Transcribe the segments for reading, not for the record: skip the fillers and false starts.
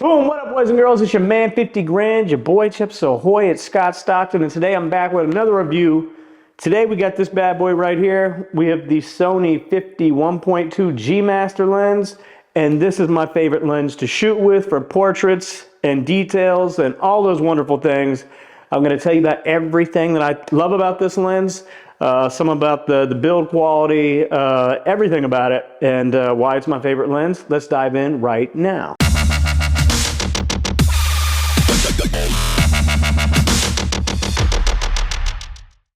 Boom, what up boys and girls, it's your man 50 Grand, your boy Chips Ahoy, it's Scott Stockton, and today I'm back with another review. Today we got this bad boy right here. We have the Sony 1.2 G Master lens, and this is my favorite lens to shoot with for portraits and details and all those wonderful things. I'm going to tell you about everything that I love about this lens, some about the build quality, everything about it, and why it's my favorite lens. Let's dive in right now.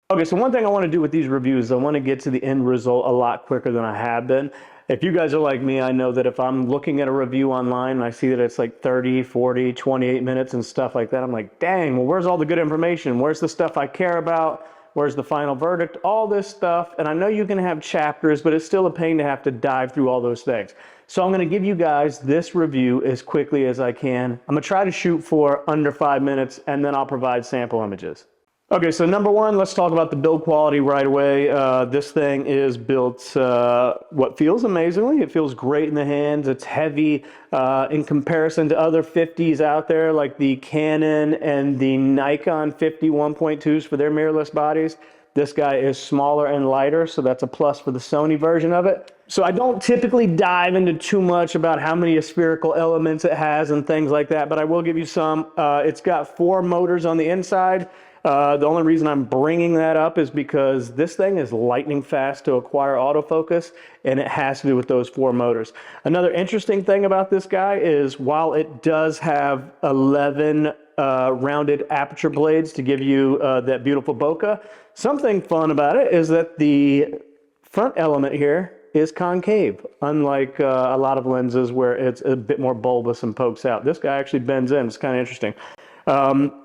Okay, so one thing I want to do with these reviews is I want to get to the end result a lot quicker than I have been. If you guys are like me, I know that if I'm looking at a review online and I see that it's like 30, 40, 28 minutes and stuff like that, I'm like, dang, well, where's all the good information? Where's the stuff I care about? Where's the final verdict? All this stuff. And I know you can have chapters, but it's still a pain to have to dive through all those things. So I'm going to give you guys this review as quickly as I can. I'm going to try to shoot for under 5 minutes, and then I'll provide sample images. Okay, so number one, let's talk about the build quality right away. This thing is built what feels amazingly. It feels great in the hands. It's heavy in comparison to other 50s out there, like the Canon and the Nikon 1.2s for their mirrorless bodies. This guy is smaller and lighter, so that's a plus for the Sony version of it. So I don't typically dive into too much about how many spherical elements it has and things like that, but I will give you some. It's got 4 motors on the inside. The only reason I'm bringing that up is because this thing is lightning fast to acquire autofocus, and it has to do with those 4 motors. Another interesting thing about this guy is while it does have 11 rounded aperture blades to give you that beautiful bokeh, something fun about it is that the front element here is concave, unlike a lot of lenses where it's a bit more bulbous and pokes out. This guy actually bends in. It's kind of interesting.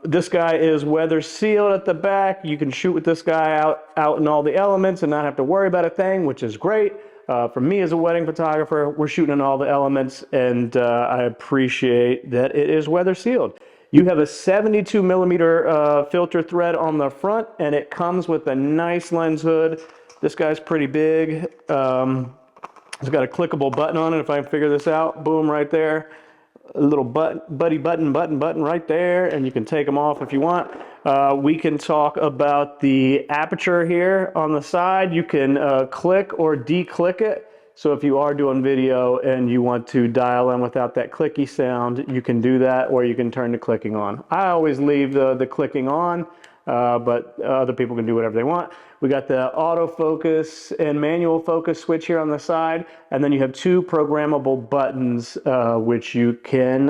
This guy is weather sealed at the back. You can shoot with this guy out in all the elements and not have to worry about a thing, which is great. For me as a wedding photographer, we're shooting in all the elements, and I appreciate that it is weather sealed. You have a 72 millimeter filter thread on the front, and it comes with a nice lens hood. This guy's pretty big. It's got a clickable button on it if I can figure this out. Boom, right there. A little buddy button right there, and you can take them off if you want. We can talk about the aperture here on the side. You can click or de-click it. So if you are doing video and you want to dial in without that clicky sound, you can do that, or you can turn the clicking on. I always leave the clicking on, but other people can do whatever they want. We got the autofocus and manual focus switch here on the side, and then you have 2 programmable buttons which you can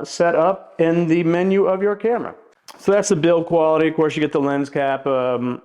set up in the menu of your camera. So that's the build quality. Of course, you get the lens cap, the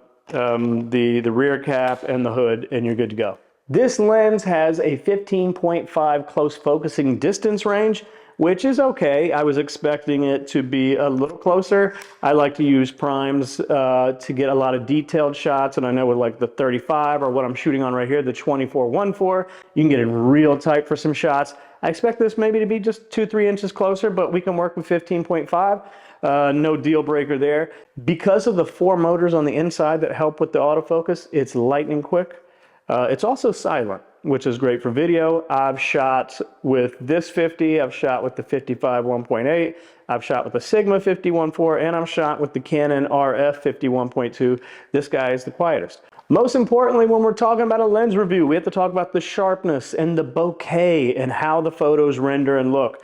rear cap, and the hood, and you're good to go. This lens has a 15.5 close focusing distance range, which is okay. I was expecting it to be a little closer. I like to use primes to get a lot of detailed shots, and I know with like the 35 or what I'm shooting on right here, the 24-1.4, you can get in real tight for some shots. I expect this maybe to be just 2-3 inches closer, but we can work with 15.5. No deal breaker there. Because of the 4 motors on the inside that help with the autofocus, it's lightning quick. It's also silent, which is great for video. I've shot with this 50, I've shot with the 1.8, I've shot with the Sigma 1.4, and I've shot with the Canon RF 1.2. This guy is the quietest. Most importantly, when we're talking about a lens review, we have to talk about the sharpness and the bokeh and how the photos render and look.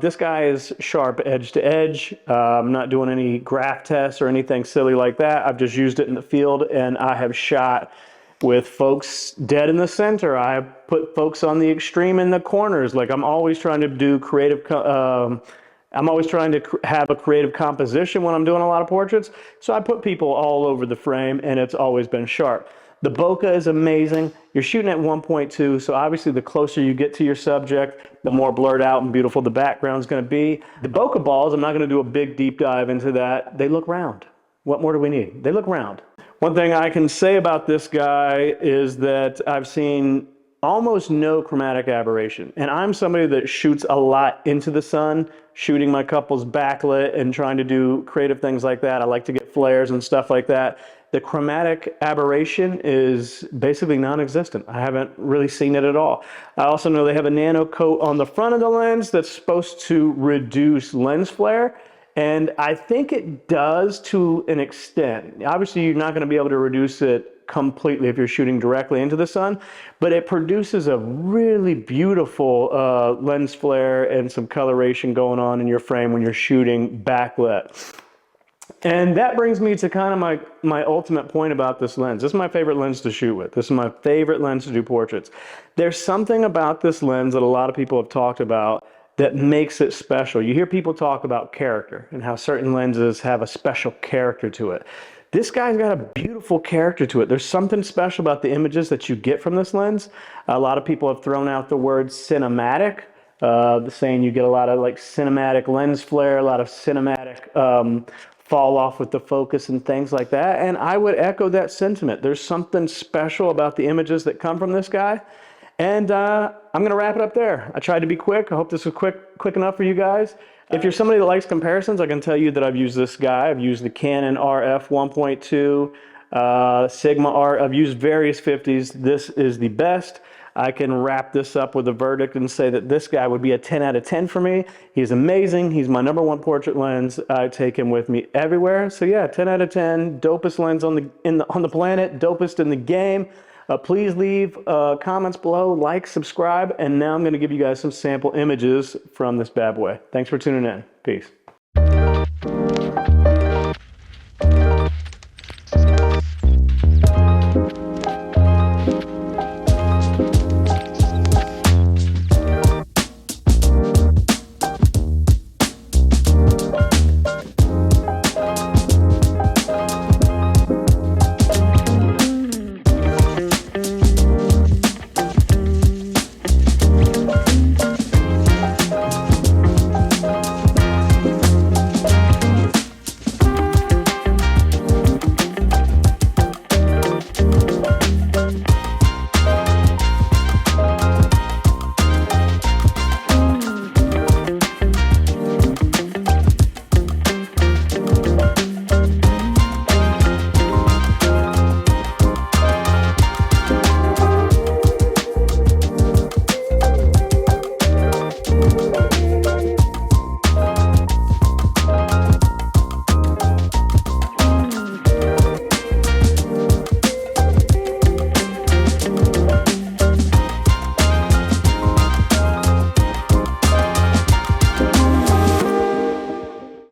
This guy is sharp edge to edge. I'm not doing any graph tests or anything silly like that. I've just used it in the field, and I have shot with folks dead in the center. I put folks on the extreme in the corners. Like I'm always trying to do creative, I'm always trying to have a creative composition when I'm doing a lot of portraits. So I put people all over the frame, and it's always been sharp. The bokeh is amazing. You're shooting at 1.2, so obviously the closer you get to your subject, the more blurred out and beautiful the background's gonna be. The bokeh balls, I'm not gonna do a big deep dive into that. They look round. What more do we need? They look round. One thing I can say about this guy is that I've seen almost no chromatic aberration. And I'm somebody that shoots a lot into the sun, shooting my couples backlit and trying to do creative things like that. I like to get flares and stuff like that. the chromatic aberration is basically non-existent. I haven't really seen it at all. I also know they have a nano coat on the front of the lens that's supposed to reduce lens flare. And I think it does to an extent. Obviously, you're not going to be able to reduce it completely if you're shooting directly into the sun, but it produces a really beautiful lens flare and some coloration going on in your frame when you're shooting backlit. And that brings me to kind of my ultimate point about this lens. This is my favorite lens to shoot with. This is my favorite lens to do portraits. There's something about this lens that a lot of people have talked about that makes it special. You hear people talk about character and how certain lenses have a special character to it. This guy's got a beautiful character to it. There's something special about the images that you get from this lens. A lot of people have thrown out the word cinematic, saying you get a lot of like cinematic lens flare, a lot of cinematic fall off with the focus and things like that. And I would echo that sentiment. There's something special about the images that come from this guy. And I'm going to wrap it up there. I tried to be quick. I hope this was quick enough for you guys. If you're somebody that likes comparisons, I can tell you that I've used this guy. I've used the Canon RF 1.2, Sigma R. I've used various 50s. This is the best. I can wrap this up with a verdict and say that this guy would be a 10 out of 10 for me. He's amazing. He's my #1 portrait lens. I take him with me everywhere. So yeah, 10 out of 10. Dopest lens on the planet. Dopest in the game. Please leave comments below, like, subscribe, and now I'm going to give you guys some sample images from this bad boy. Thanks for tuning in. Peace.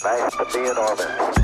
Nice to be in orbit.